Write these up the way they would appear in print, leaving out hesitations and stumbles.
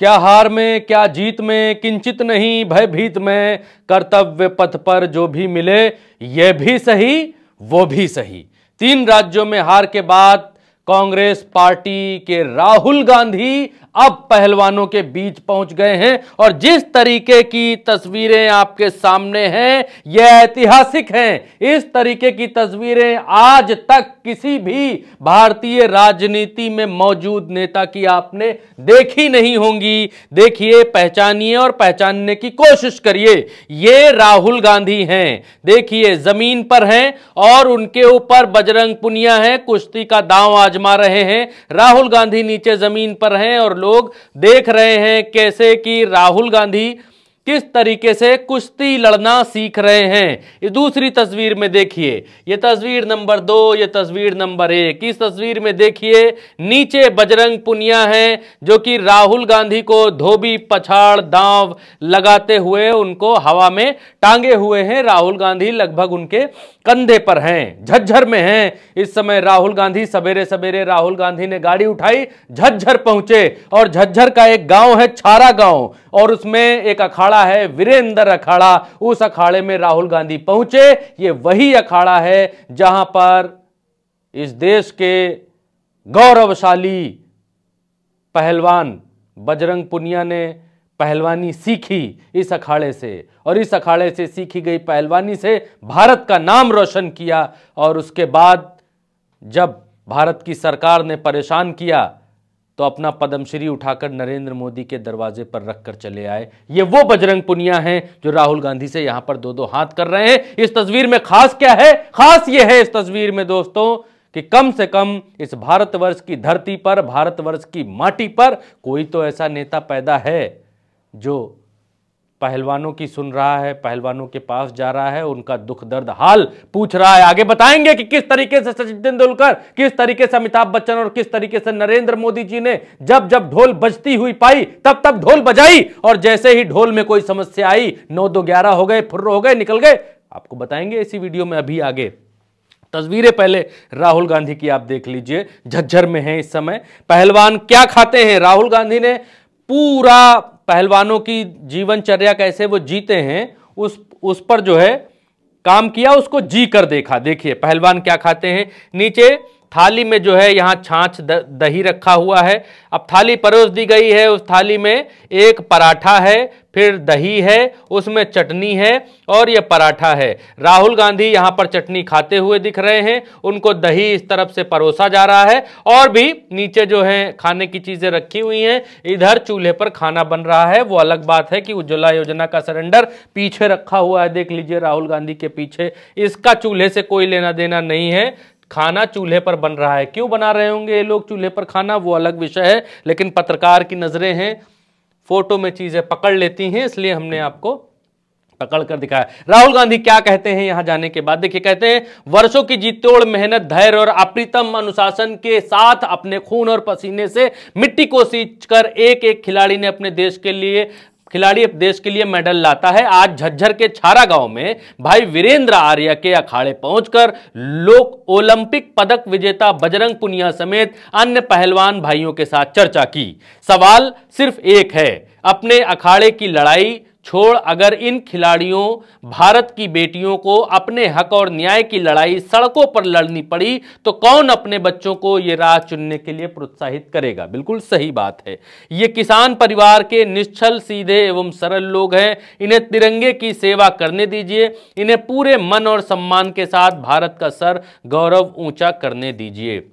क्या हार में क्या जीत में किंचित नहीं भयभीत में, कर्तव्य पथ पर जो भी मिले यह भी सही वो भी सही। 3 राज्यों में हार के बाद कांग्रेस पार्टी के राहुल गांधी अब पहलवानों के बीच पहुंच गए हैं और जिस तरीके की तस्वीरें आपके सामने हैं यह ऐतिहासिक हैं। इस तरीके की तस्वीरें आज तक किसी भी भारतीय राजनीति में मौजूद नेता की आपने देखी नहीं होंगी। देखिए, पहचानिए और पहचानने की कोशिश करिए। ये राहुल गांधी हैं, देखिए जमीन पर हैं और उनके ऊपर बजरंग पुनिया है, कुश्ती का दांव आजमा रहे हैं। राहुल गांधी नीचे जमीन पर हैं और लोग देख रहे हैं कैसे कि राहुल गांधी किस तरीके से कुश्ती लड़ना सीख रहे हैं। ये दूसरी तस्वीर में देखिए, ये तस्वीर नंबर 2, ये तस्वीर नंबर 1। इस तस्वीर में देखिए नीचे बजरंग पुनिया हैं जो कि राहुल गांधी को धोबी पछाड़ दांव लगाते हुए उनको हवा में टांगे हुए हैं। राहुल गांधी लगभग उनके कंधे पर हैं, झज्जर में हैं इस समय राहुल गांधी। सवेरे सवेरे राहुल गांधी ने गाड़ी उठाई, झज्जर पहुंचे और झज्जर का एक गांव है छारा गांव और उसमें एक अखाड़ा है वीरेंद्र अखाड़ा। उस अखाड़े में राहुल गांधी पहुंचे। ये वही अखाड़ा है जहां पर इस देश के गौरवशाली पहलवान बजरंग पुनिया ने पहलवानी सीखी इस अखाड़े से और इस अखाड़े से सीखी गई पहलवानी से भारत का नाम रोशन किया। और उसके बाद जब भारत की सरकार ने परेशान किया तो अपना पद्मश्री उठाकर नरेंद्र मोदी के दरवाजे पर रखकर चले आए। ये वो बजरंग पुनिया हैं जो राहुल गांधी से यहां पर 2-2 हाथ कर रहे हैं। इस तस्वीर में खास क्या है? खास ये है इस तस्वीर में दोस्तों कि कम से कम इस भारतवर्ष की धरती पर, भारतवर्ष की माटी पर कोई तो ऐसा नेता पैदा है जो पहलवानों की सुन रहा है, पहलवानों के पास जा रहा है, उनका दुख दर्द हाल पूछ रहा है। आगे बताएंगे कि किस तरीके से सचिन तेंदुलकर, किस तरीके से अमिताभ बच्चन और किस तरीके से नरेंद्र मोदी जी ने जब जब ढोल बजती हुई पाई तब तब ढोल बजाई और जैसे ही ढोल में कोई समस्या आई 9-2-11 हो गए, फुर्र हो गए, निकल गए। आपको बताएंगे इसी वीडियो में। अभी आगे तस्वीरें पहले राहुल गांधी की आप देख लीजिए, झज्जर में है इस समय। पहलवान क्या खाते हैं? राहुल गांधी ने पूरा पहलवानों की जीवनचर्या कैसे वो जीते हैं उस पर जो है काम किया, उसको जी कर देखा। देखिए पहलवान क्या खाते हैं। नीचे थाली में जो है यहाँ छाछ दही रखा हुआ है। अब थाली परोस दी गई है, उस थाली में एक पराठा है, फिर दही है, उसमें चटनी है और ये पराठा है। राहुल गांधी यहाँ पर चटनी खाते हुए दिख रहे हैं, उनको दही इस तरफ से परोसा जा रहा है और भी नीचे जो है खाने की चीजें रखी हुई हैं। इधर चूल्हे पर खाना बन रहा है। वो अलग बात है कि उज्ज्वला योजना का सिलेंडर पीछे रखा हुआ है, देख लीजिए राहुल गांधी के पीछे। इसका चूल्हे से कोई लेना देना नहीं है, खाना चूल्हे पर बन रहा है। क्यों बना रहे होंगे ये लोग चूल्हे पर खाना, वो अलग विषय है, लेकिन पत्रकार की नजरें हैं, फोटो में चीजें पकड़ लेती हैं, इसलिए हमने आपको पकड़ कर दिखाया। राहुल गांधी क्या कहते हैं यहां जाने के बाद? देखिए कहते हैं, वर्षों की जीतोड़ मेहनत, धैर्य और अप्रतिम अनुशासन के साथ अपने खून और पसीने से मिट्टी को सींचकर एक एक खिलाड़ी देश के लिए मेडल लाता है। आज झज्जर के छारा गांव में भाई वीरेंद्र आर्य के अखाड़े पहुंचकर लोग ओलंपिक पदक विजेता बजरंग पुनिया समेत अन्य पहलवान भाइयों के साथ चर्चा की। सवाल सिर्फ एक है, अपने अखाड़े की लड़ाई छोड़ अगर इन खिलाड़ियों भारत की बेटियों को अपने हक और न्याय की लड़ाई सड़कों पर लड़नी पड़ी तो कौन अपने बच्चों को यह राह चुनने के लिए प्रोत्साहित करेगा? बिल्कुल सही बात है। ये किसान परिवार के निश्चल, सीधे एवं सरल लोग हैं। इन्हें तिरंगे की सेवा करने दीजिए, इन्हें पूरे मन और सम्मान के साथ भारत का सर गौरव ऊंचा करने दीजिए।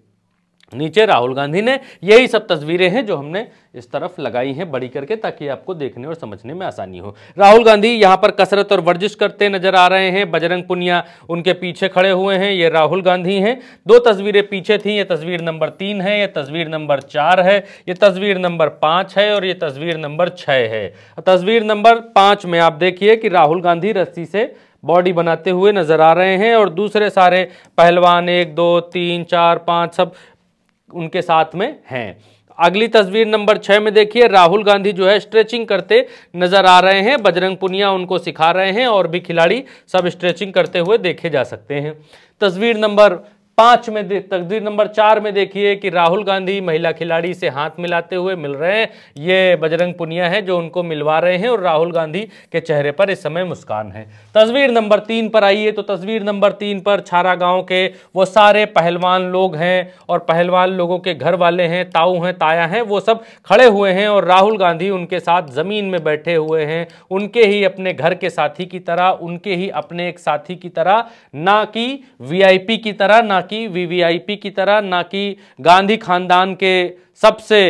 नीचे राहुल गांधी ने, यही सब तस्वीरें हैं जो हमने इस तरफ लगाई हैं बड़ी करके ताकि आपको देखने और समझने में आसानी हो। राहुल गांधी यहां पर कसरत और वर्जिश करते नजर आ रहे हैं। बजरंग पुनिया उनके पीछे खड़े हुए हैं। ये राहुल गांधी हैं। 2 तस्वीरें पीछे थी, ये तस्वीर नंबर 3 है, ये तस्वीर नंबर 4 है, ये तस्वीर नंबर 5 है और ये तस्वीर नंबर 6 है। तस्वीर नंबर 5 में आप देखिए कि राहुल गांधी रस्सी से बॉडी बनाते हुए नजर आ रहे हैं और दूसरे सारे पहलवान 1 2 3 4 5 सब उनके साथ में हैं। अगली तस्वीर नंबर 6 में देखिए, राहुल गांधी जो है स्ट्रेचिंग करते नजर आ रहे हैं। बजरंग पुनिया उनको सिखा रहे हैं और भी खिलाड़ी सब स्ट्रेचिंग करते हुए देखे जा सकते हैं। तस्वीर नंबर 5 में तस्वीर नंबर 4 में देखिए कि राहुल गांधी महिला खिलाड़ी से हाथ मिलाते हुए मिल रहे हैं। ये बजरंग पुनिया है जो उनको मिलवा रहे हैं और राहुल गांधी के चेहरे पर इस समय मुस्कान है। तस्वीर नंबर 3 पर आइए तो तस्वीर नंबर 3 पर छारा गांव के वो सारे पहलवान लोग हैं और पहलवान लोगों के घर वाले हैं, ताऊ हैं, ताया हैं, वो सब खड़े हुए हैं और राहुल गांधी उनके साथ जमीन में बैठे हुए हैं, उनके ही अपने घर के साथी की तरह, उनके ही अपने एक साथी की तरह, ना कि वीआईपी की तरह, ना कि वीवीआईपी की तरह, ना कि गांधी खानदान के सबसे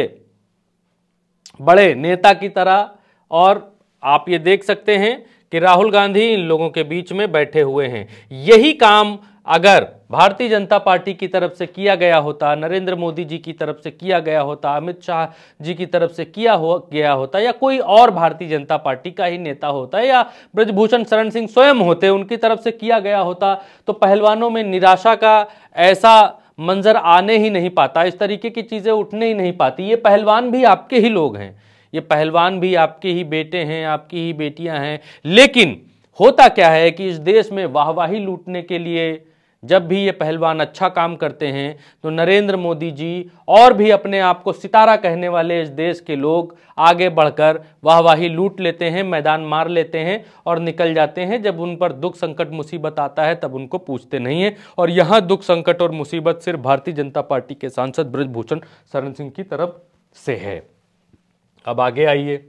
बड़े नेता की तरह। और आप ये देख सकते हैं कि राहुल गांधी इन लोगों के बीच में बैठे हुए हैं। यही काम अगर भारतीय जनता पार्टी की तरफ से किया गया होता, नरेंद्र मोदी जी की तरफ से किया गया होता, अमित शाह जी की तरफ से गया होता, या कोई और भारतीय जनता पार्टी का ही नेता होता, या ब्रजभूषण शरण सिंह स्वयं होते, उनकी तरफ से किया गया होता, तो पहलवानों में निराशा का ऐसा मंजर आने ही नहीं पाता, इस तरीके की चीजें उठने ही नहीं पाती। ये पहलवान भी आपके ही लोग हैं, ये पहलवान भी आपके ही बेटे हैं, आपकी ही बेटियां हैं। लेकिन होता क्या है कि इस देश में वाहवाही लूटने के लिए जब भी ये पहलवान अच्छा काम करते हैं तो नरेंद्र मोदी जी और भी अपने आप को सितारा कहने वाले इस देश के लोग आगे बढ़कर वाहवाही लूट लेते हैं, मैदान मार लेते हैं और निकल जाते हैं। जब उन पर दुख संकट मुसीबत आता है तब उनको पूछते नहीं है। और यहां दुख संकट और मुसीबत सिर्फ भारतीय जनता पार्टी के सांसद ब्रजभूषण शरण सिंह की तरफ से है। अब आगे आइए,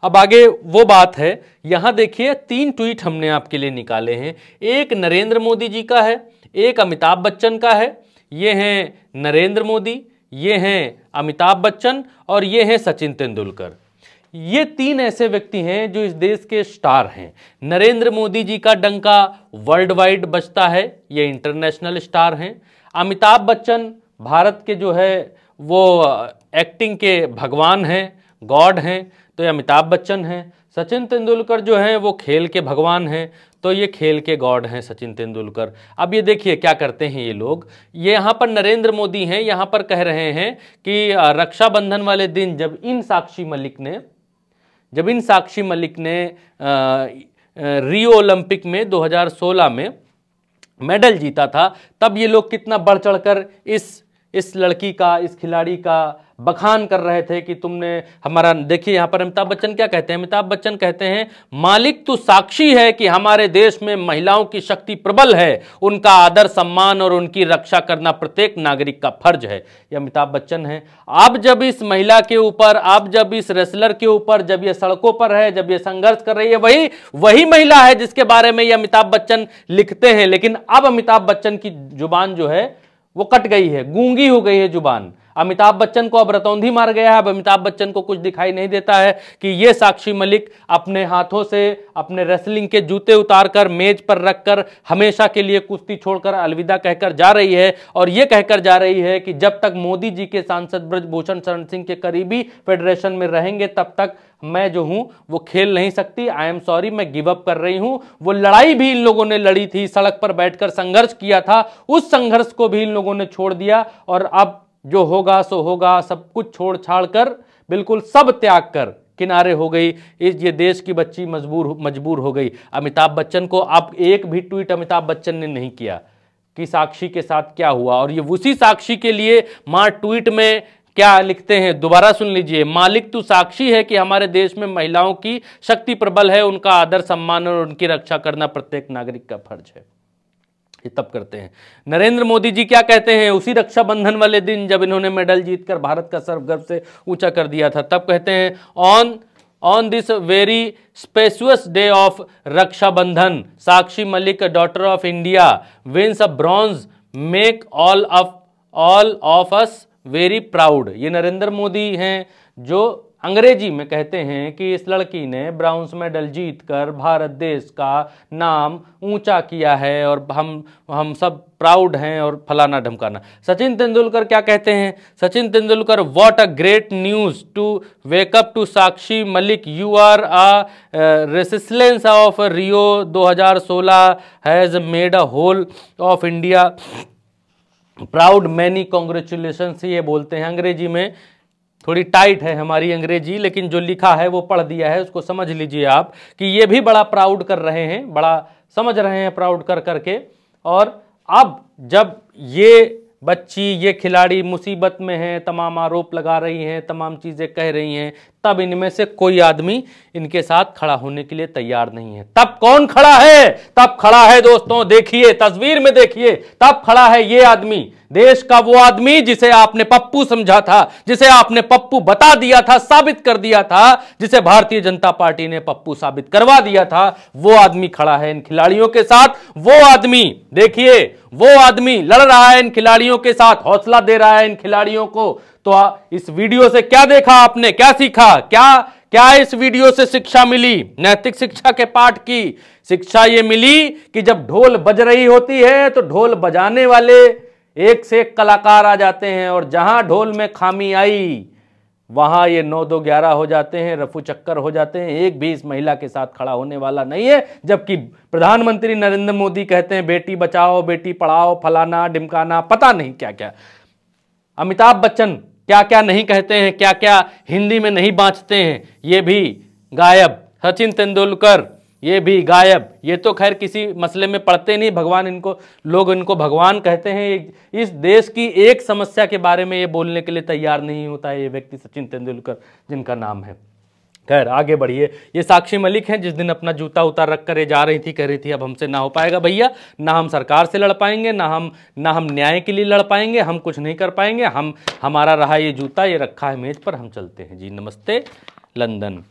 अब आगे वो बात है, यहां देखिए 3 ट्वीट हमने आपके लिए निकाले हैं। एक नरेंद्र मोदी जी का है, एक अमिताभ बच्चन का है। ये हैं नरेंद्र मोदी, ये हैं अमिताभ बच्चन और ये हैं सचिन तेंदुलकर। ये 3 ऐसे व्यक्ति हैं जो इस देश के स्टार हैं। नरेंद्र मोदी जी का डंका वर्ल्ड वाइड बजता है, ये इंटरनेशनल स्टार हैं। अमिताभ बच्चन भारत के जो है वो एक्टिंग के भगवान हैं, गॉड हैं, तो ये अमिताभ बच्चन हैं। सचिन तेंदुलकर जो हैं वो खेल के भगवान हैं, तो ये खेल के गॉड हैं सचिन तेंदुलकर। अब ये देखिए क्या करते हैं ये लोग, ये यहाँ पर नरेंद्र मोदी हैं, यहाँ पर कह रहे हैं कि रक्षाबंधन वाले दिन जब इन साक्षी मलिक ने रियो ओलंपिक में 2016 में मेडल जीता था, तब ये लोग कितना बढ़ चढ़कर इस लड़की का, इस खिलाड़ी का बखान कर रहे थे कि तुमने हमारा। देखिए यहां पर अमिताभ बच्चन क्या कहते हैं, अमिताभ बच्चन कहते हैं मालिक तू साक्षी है कि हमारे देश में महिलाओं की शक्ति प्रबल है, उनका आदर सम्मान और उनकी रक्षा करना प्रत्येक नागरिक का फर्ज है। ये अमिताभ बच्चन है। अब जब इस महिला के ऊपर, अब जब इस रेसलर के ऊपर, जब ये सड़कों पर है, जब ये संघर्ष कर रही है, वही महिला है जिसके बारे में ये अमिताभ बच्चन लिखते हैं। लेकिन अब अमिताभ बच्चन की जुबान जो है वो कट गई है, गूंगी हो गई है जुबान। अमिताभ बच्चन को अब रतौंधी मार गया है। अब अमिताभ बच्चन को कुछ दिखाई नहीं देता है कि ये साक्षी मलिक अपने हाथों से अपने रेसलिंग के जूते उतारकर मेज पर रखकर हमेशा के लिए कुश्ती छोड़कर अलविदा कहकर जा रही है। और ये कहकर जा रही है कि जब तक मोदी जी के सांसद ब्रजभूषण शरण सिंह के करीबी फेडरेशन में रहेंगे तब तक मैं जो हूं वो खेल नहीं सकती। आई एम सॉरी, मैं गिव अप कर रही हूं। वो लड़ाई भी इन लोगों ने लड़ी थी, सड़क पर बैठकर संघर्ष किया था, उस संघर्ष को भी इन लोगों ने छोड़ दिया और अब जो होगा सो होगा, सब कुछ छोड़ छाड़ कर, बिल्कुल सब त्याग कर किनारे हो गई। ये देश की बच्ची मजबूर हो गई। अमिताभ बच्चन को अब एक भी ट्वीट अमिताभ बच्चन ने नहीं किया कि साक्षी के साथ क्या हुआ। और ये उसी साक्षी के लिए मां ट्वीट में क्या लिखते हैं, दोबारा सुन लीजिए। मालिक तू साक्षी है कि हमारे देश में महिलाओं की शक्ति प्रबल है, उनका आदर सम्मान और उनकी रक्षा करना प्रत्येक नागरिक का फर्ज है। ये तब करते हैं। नरेंद्र मोदी जी क्या कहते हैं उसी रक्षाबंधन वाले दिन जब इन्होंने मेडल जीतकर भारत का सर गर्व से ऊंचा कर दिया था, तब कहते हैं on this very spacious day of Rakshabandhan Sakshi Malik daughter of India wins a bronze make all of us very proud. ये नरेंद्र मोदी हैं जो अंग्रेजी में कहते हैं कि इस लड़की ने ब्राउन्स मेडल जीतकर भारत देश का नाम ऊंचा किया है और हम सब प्राउड हैं और फलाना ढमकाना। सचिन तेंदुलकर क्या कहते हैं, Sachin Tendulkar what a great news to wake up to Sakshi Malik, you are a resistance of Rio 2016 has made a whole of India proud many congratulations. ये बोलते हैं अंग्रेजी में, थोड़ी टाइट है हमारी अंग्रेजी, लेकिन जो लिखा है वो पढ़ दिया है, उसको समझ लीजिए आप कि ये भी बड़ा प्राउड कर रहे हैं, बड़ा समझ रहे हैं प्राउड कर करके। और अब जब ये बच्ची, ये खिलाड़ी मुसीबत में है, तमाम आरोप लगा रही हैं, तमाम चीजें कह रही हैं, तब इनमें से कोई आदमी इनके साथ खड़ा होने के लिए तैयार नहीं है। तब कौन खड़ा है? तब खड़ा है दोस्तों, देखिए तस्वीर में देखिए, तब खड़ा है ये आदमी, देश का वो आदमी जिसे आपने पप्पू समझा था, जिसे आपने पप्पू बता दिया था, साबित कर दिया था, जिसे भारतीय जनता पार्टी ने पप्पू साबित करवा दिया था, वो आदमी खड़ा है इन खिलाड़ियों के साथ। वो आदमी देखिए, वो आदमी लड़ रहा है इन खिलाड़ियों के साथ, हौसला दे रहा है इन खिलाड़ियों को। तो इस वीडियो से क्या देखा आपने, क्या सीखा, क्या इस वीडियो से शिक्षा मिली? नैतिक शिक्षा के पाठ की शिक्षा यह मिली कि जब ढोल बज रही होती है तो ढोल बजाने वाले एक से एक कलाकार आ जाते हैं, और जहां ढोल में खामी आई वहां ये 9-2-11 हो जाते हैं, रफू चक्कर हो जाते हैं। एक भी इस महिला के साथ खड़ा होने वाला नहीं है, जबकि प्रधानमंत्री नरेंद्र मोदी कहते हैं बेटी बचाओ, बेटी पढ़ाओ, फलाना ढिमकाना, पता नहीं क्या क्या। अमिताभ बच्चन क्या क्या नहीं कहते हैं, क्या क्या हिंदी में नहीं बाँचते हैं, ये भी गायब। सचिन तेंदुलकर ये भी गायब। ये तो खैर किसी मसले में पढ़ते नहीं, भगवान इनको, लोग इनको भगवान कहते हैं। इस देश की एक समस्या के बारे में ये बोलने के लिए तैयार नहीं होता है ये व्यक्ति, सचिन तेंदुलकर जिनका नाम है। खैर आगे बढ़िए। ये साक्षी मलिक हैं, जिस दिन अपना जूता उतार रख कर जा रही थी, कह रही थी अब हमसे ना हो पाएगा भैया, ना हम सरकार से लड़ पाएंगे, ना हम न्याय के लिए लड़ पाएंगे, हम कुछ नहीं कर पाएंगे, हमारा रहा ये जूता, ये रखा है मेज पर, हम चलते हैं जी, नमस्ते लंदन।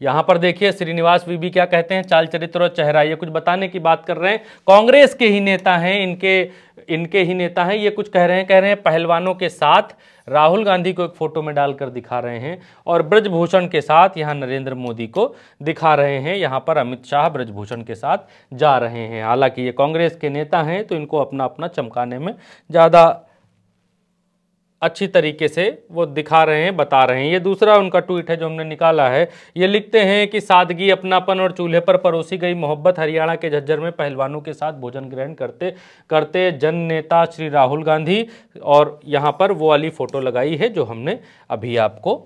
यहां पर देखिए श्रीनिवास बीबी क्या कहते हैं, चाल चरित्र और चेहरा, ये कुछ बताने की बात कर रहे हैं। कांग्रेस के ही नेता हैं, इनके ही नेता हैं, ये कुछ कह रहे हैं पहलवानों के साथ राहुल गांधी को एक फोटो में डालकर दिखा रहे हैं, और ब्रजभूषण के साथ यहां नरेंद्र मोदी को दिखा रहे हैं। यहां पर अमित शाह ब्रजभूषण के साथ जा रहे हैं। हालांकि ये कांग्रेस के नेता हैं तो इनको अपना अपना चमकाने में ज़्यादा अच्छी तरीके से वो दिखा रहे हैं, बता रहे हैं। ये दूसरा उनका ट्वीट है जो हमने निकाला है। ये लिखते हैं कि सादगी, अपनापन और चूल्हे पर परोसी गई मोहब्बत, हरियाणा के झज्जर में पहलवानों के साथ भोजन ग्रहण करते करते जन नेता श्री राहुल गांधी, और यहाँ पर वो वाली फोटो लगाई है जो हमने अभी आपको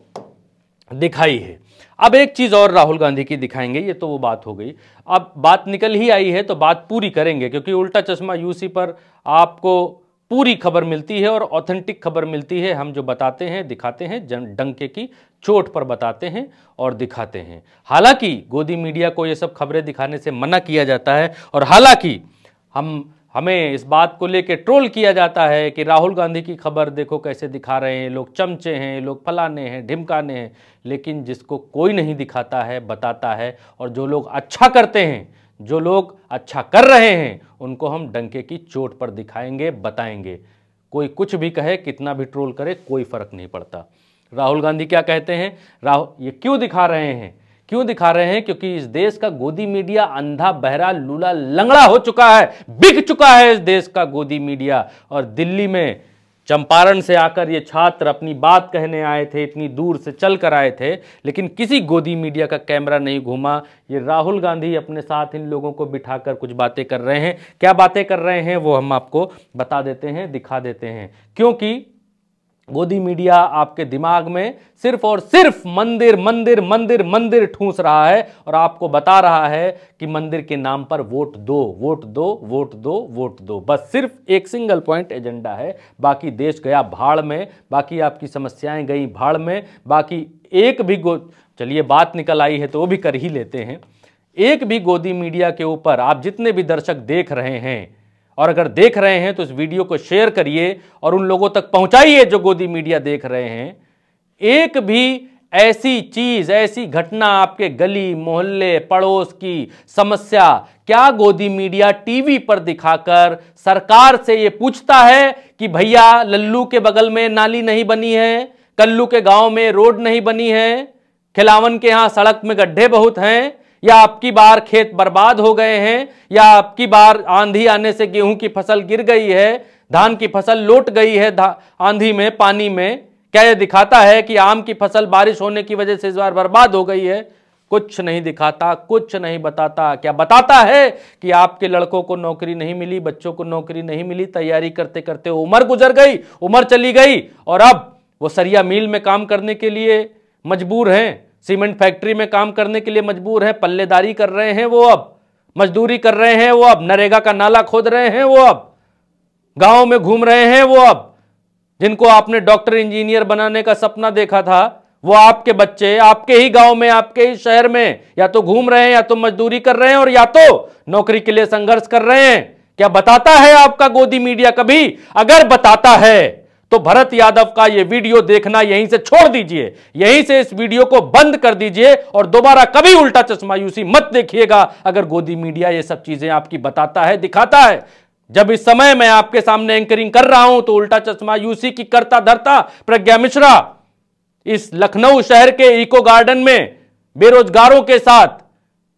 दिखाई है। अब एक चीज़ और राहुल गांधी की दिखाएंगे, ये तो वो बात हो गई। अब बात निकल ही आई है तो बात पूरी करेंगे, क्योंकि उल्टा चश्मा यूसी पर आपको पूरी खबर मिलती है और ऑथेंटिक खबर मिलती है। हम जो बताते हैं, दिखाते हैं, डंके की चोट पर बताते हैं और दिखाते हैं। हालांकि गोदी मीडिया को ये सब खबरें दिखाने से मना किया जाता है, और हालांकि हमें इस बात को लेकर ट्रोल किया जाता है कि राहुल गांधी की खबर देखो कैसे दिखा रहे हैं, लोग चमचे हैं, लोग फलाने हैं, ढिमकाने हैं। लेकिन जिसको कोई नहीं दिखाता है, बताता है, और जो लोग अच्छा करते हैं, जो लोग अच्छा कर रहे हैं, उनको हम डंके की चोट पर दिखाएंगे, बताएंगे। कोई कुछ भी कहे, कितना भी ट्रोल करे, कोई फर्क नहीं पड़ता। राहुल गांधी क्या कहते हैं, ये क्यों दिखा रहे हैं, क्यों दिखा रहे हैं? क्योंकि इस देश का गोदी मीडिया अंधा, बहरा, लूला, लंगड़ा हो चुका है, बिक चुका है इस देश का गोदी मीडिया। और दिल्ली में चंपारण से आकर ये छात्र अपनी बात कहने आए थे, इतनी दूर से चल कर आए थे, लेकिन किसी गोदी मीडिया का कैमरा नहीं घूमा। ये राहुल गांधी अपने साथ इन लोगों को बिठाकर कुछ बातें कर रहे हैं। क्या बातें कर रहे हैं वो हम आपको बता देते हैं, दिखा देते हैं। क्योंकि गोदी मीडिया आपके दिमाग में सिर्फ और सिर्फ मंदिर मंदिर मंदिर मंदिर ठूंस रहा है, और आपको बता रहा है कि मंदिर के नाम पर वोट दो, वोट दो, वोट दो, वोट दो। बस सिर्फ एक सिंगल पॉइंट एजेंडा है। बाकी देश गया भाड़ में, बाकी आपकी समस्याएं गई भाड़ में, बाकी एक भी चलिए बात निकल आई है तो वो भी कर ही लेते हैं। एक भी गोदी मीडिया के ऊपर आप जितने भी दर्शक देख रहे हैं, और अगर देख रहे हैं तो इस वीडियो को शेयर करिए और उन लोगों तक पहुंचाइए जो गोदी मीडिया देख रहे हैं। एक भी ऐसी चीज, ऐसी घटना आपके गली मोहल्ले पड़ोस की समस्या क्या गोदी मीडिया टीवी पर दिखाकर सरकार से ये पूछता है कि भैया लल्लू के बगल में नाली नहीं बनी है, कल्लू के गांव में रोड नहीं बनी है, खिलावन के यहां सड़क में गड्ढे बहुत हैं, या आपकी बार खेत बर्बाद हो गए हैं, या आपकी बार आंधी आने से गेहूं की फसल गिर गई है, धान की फसल लौट गई है आंधी में, पानी में? क्या यह दिखाता है कि आम की फसल बारिश होने की वजह से इस बार बर्बाद हो गई है? कुछ नहीं दिखाता, कुछ नहीं बताता। क्या बताता है कि आपके लड़कों को नौकरी नहीं मिली, बच्चों को नौकरी नहीं मिली, तैयारी करते करते उम्र गुजर गई, उम्र चली गई, और अब वो सरिया मिल में काम करने के लिए मजबूर हैं, सीमेंट फैक्ट्री में काम करने के लिए मजबूर है, पल्लेदारी कर रहे हैं वो अब। मजदूरी कर रहे हैं वो अब नरेगा का नाला खोद रहे हैं, वो अब गांव में घूम रहे हैं, वो अब जिनको आपने डॉक्टर इंजीनियर बनाने का सपना देखा था, वो आपके बच्चे आपके ही गांव में, आपके ही शहर में या तो घूम रहे हैं, या तो मजदूरी कर रहे हैं, और या तो नौकरी के लिए संघर्ष कर रहे हैं। क्या बताता है आपका गोदी मीडिया कभी? अगर बताता है तो भरत यादव का यह वीडियो देखना यहीं से छोड़ दीजिए, यहीं से इस वीडियो को बंद कर दीजिए और दोबारा कभी उल्टा चश्मा यूसी मत देखिएगा अगर गोदी मीडिया ये सब चीजें आपकी बताता है, दिखाता है। जब इस समय मैं आपके सामने एंकरिंग कर रहा हूं तो उल्टा चश्मा यूसी की करता धरता प्रज्ञा मिश्रा इस लखनऊ शहर के इको गार्डन में बेरोजगारों के साथ,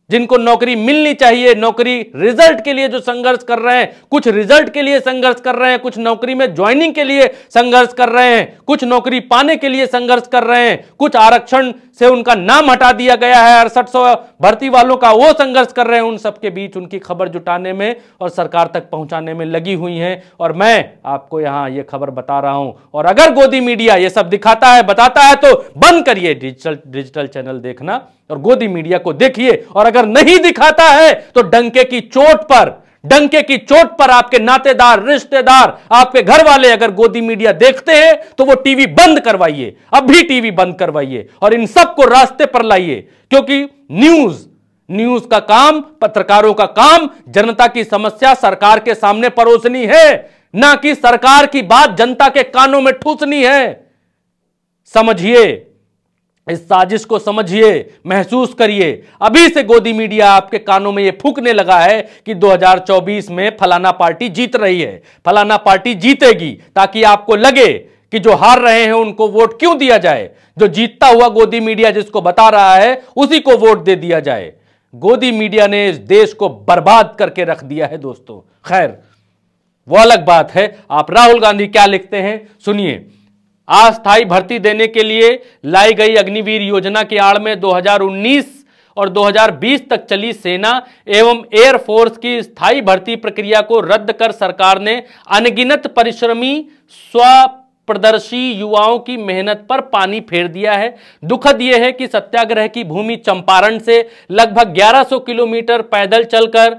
जिनको नौकरी मिलनी चाहिए, नौकरी रिजल्ट के लिए जो संघर्ष कर रहे हैं, कुछ रिजल्ट के लिए संघर्ष कर रहे हैं, कुछ नौकरी में ज्वाइनिंग के लिए संघर्ष कर रहे हैं, कुछ नौकरी पाने के लिए संघर्ष कर रहे हैं, कुछ आरक्षण से उनका नाम हटा दिया गया है 6800 भर्ती वालों का, वो संघर्ष कर रहे हैं। उन सबके बीच उनकी खबर जुटाने में और सरकार तक पहुंचाने में लगी हुई हैं, और मैं आपको यहां ये खबर बता रहा हूं। और अगर गोदी मीडिया ये सब दिखाता है, बताता है, तो बंद करिए डिजिटल चैनल देखना और गोदी मीडिया को देखिए। और अगर नहीं दिखाता है तो डंके की चोट पर आपके नातेदार, रिश्तेदार, आपके घर वाले अगर गोदी मीडिया देखते हैं तो वो टीवी बंद करवाइए, अभी टीवी बंद करवाइए और इन सबको रास्ते पर लाइए। क्योंकि न्यूज का काम, पत्रकारों का काम जनता की समस्या सरकार के सामने परोसनी है, ना कि सरकार की बात जनता के कानों में ठूसनी है। समझिए, इस साजिश को समझिए, महसूस करिए। अभी से गोदी मीडिया आपके कानों में यह फूंकने लगा है कि 2024 में फलाना पार्टी जीत रही है, फलाना पार्टी जीतेगी, ताकि आपको लगे कि जो हार रहे हैं उनको वोट क्यों दिया जाए, जो जीतता हुआ गोदी मीडिया जिसको बता रहा है उसी को वोट दे दिया जाए। गोदी मीडिया ने इस देश को बर्बाद करके रख दिया है दोस्तों। खैर, वो अलग बात है। आप राहुल गांधी क्या लिखते हैं सुनिए। अस्थायी भर्ती देने के लिए लाई गई अग्निवीर योजना की आड़ में 2019 और 2020 तक चली सेना एवं एयरफोर्स की स्थायी भर्ती प्रक्रिया को रद्द कर सरकार ने अनगिनत परिश्रमी स्वप्रदर्शी युवाओं की मेहनत पर पानी फेर दिया है। दुखद यह है कि सत्याग्रह की भूमि चंपारण से लगभग 1100 किलोमीटर पैदल चलकर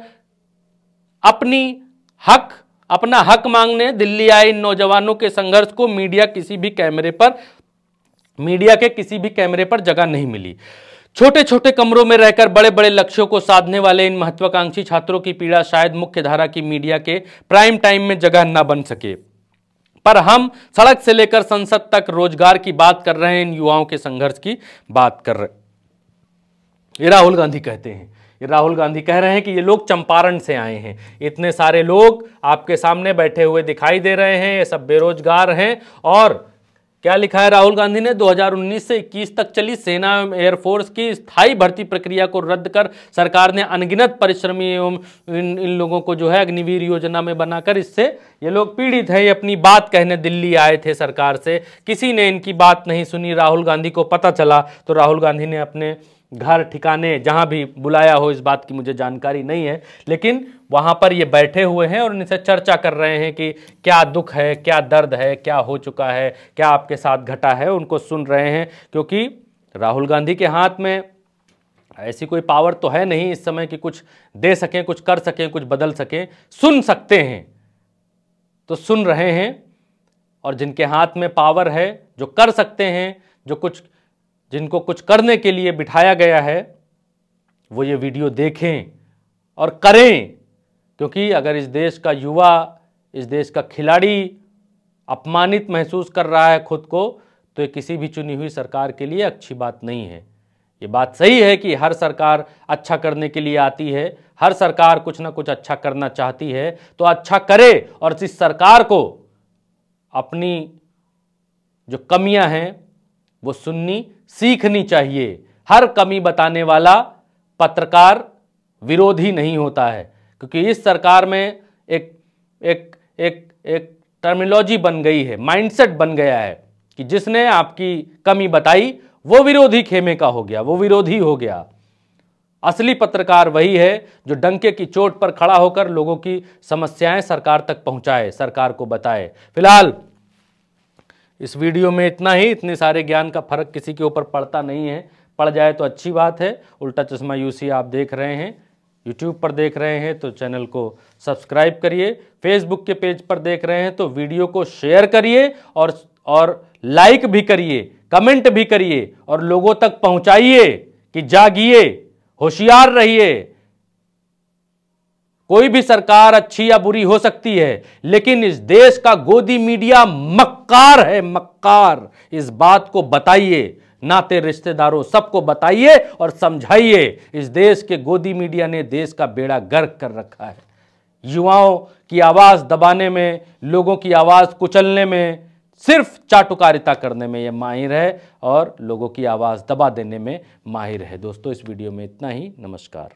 अपना हक मांगने दिल्ली आए इन नौजवानों के संघर्ष को मीडिया के किसी भी कैमरे पर जगह नहीं मिली। छोटे छोटे कमरों में रहकर बड़े बड़े लक्ष्यों को साधने वाले इन महत्वाकांक्षी छात्रों की पीड़ा शायद मुख्यधारा की मीडिया के प्राइम टाइम में जगह न बन सके, पर हम सड़क से लेकर संसद तक रोजगार की बात कर रहे हैं, इन युवाओं के संघर्ष की बात कर रहे हैं। ये राहुल गांधी कहते हैं, ये राहुल गांधी कह रहे हैं कि ये लोग चंपारण से आए हैं। इतने सारे लोग आपके सामने बैठे हुए दिखाई दे रहे हैं, ये सब बेरोजगार हैं। और क्या लिखा है राहुल गांधी ने, 2019 से 21 तक चली सेना एवं एयरफोर्स की स्थायी भर्ती प्रक्रिया को रद्द कर सरकार ने अनगिनत परिश्रमी एवं इन लोगों को जो है अग्निवीर योजना में बनाकर, इससे ये लोग पीड़ित हैं। ये अपनी बात कहने दिल्ली आए थे सरकार से, किसी ने इनकी बात नहीं सुनी। राहुल गांधी को पता चला तो राहुल गांधी ने अपने घर ठिकाने जहां भी बुलाया हो, इस बात की मुझे जानकारी नहीं है, लेकिन वहां पर ये बैठे हुए हैं और इनसे चर्चा कर रहे हैं कि क्या दुख है, क्या दर्द है, क्या हो चुका है, क्या आपके साथ घटा है, उनको सुन रहे हैं। क्योंकि राहुल गांधी के हाथ में ऐसी कोई पावर तो है नहीं इस समय कि कुछ दे सकें, कुछ कर सकें, कुछ बदल सकें। सुन सकते हैं तो सुन रहे हैं, और जिनके हाथ में पावर है, जो कर सकते हैं, जिनको कुछ करने के लिए बिठाया गया है, वो ये वीडियो देखें और करें। क्योंकि अगर इस देश का युवा, इस देश का खिलाड़ी अपमानित महसूस कर रहा है खुद को, तो ये किसी भी चुनी हुई सरकार के लिए अच्छी बात नहीं है। ये बात सही है कि हर सरकार अच्छा करने के लिए आती है, हर सरकार कुछ ना कुछ अच्छा करना चाहती है, तो अच्छा करे और इस सरकार को अपनी जो कमियां हैं वो सुननी सीखनी चाहिए। हर कमी बताने वाला पत्रकार विरोधी नहीं होता है, क्योंकि इस सरकार में एक टर्मिनोलॉजी बन गई है, माइंडसेट बन गया है कि जिसने आपकी कमी बताई वो विरोधी खेमे का हो गया, वो विरोधी हो गया। असली पत्रकार वही है जो डंके की चोट पर खड़ा होकर लोगों की समस्याएं सरकार तक पहुंचाए, सरकार को बताए। फिलहाल इस वीडियो में इतना ही। इतने सारे ज्ञान का फर्क किसी के ऊपर पड़ता नहीं है, पड़ जाए तो अच्छी बात है। उल्टा चश्मा यूसी आप देख रहे हैं, यूट्यूब पर देख रहे हैं तो चैनल को सब्सक्राइब करिए, फेसबुक के पेज पर देख रहे हैं तो वीडियो को शेयर करिए और लाइक भी करिए, कमेंट भी करिए और लोगों तक पहुंचाइए कि जागिए, होशियार रहिए। कोई भी सरकार अच्छी या बुरी हो सकती है, लेकिन इस देश का गोदी मीडिया मक्कार है, मक्कार। इस बात को बताइए, नाते रिश्तेदारों सबको बताइए और समझाइए। इस देश के गोदी मीडिया ने देश का बेड़ा गर्क कर रखा है। युवाओं की आवाज दबाने में, लोगों की आवाज कुचलने में, सिर्फ चाटुकारिता करने में यह माहिर है और लोगों की आवाज दबा देने में माहिर है। दोस्तों, इस वीडियो में इतना ही। नमस्कार।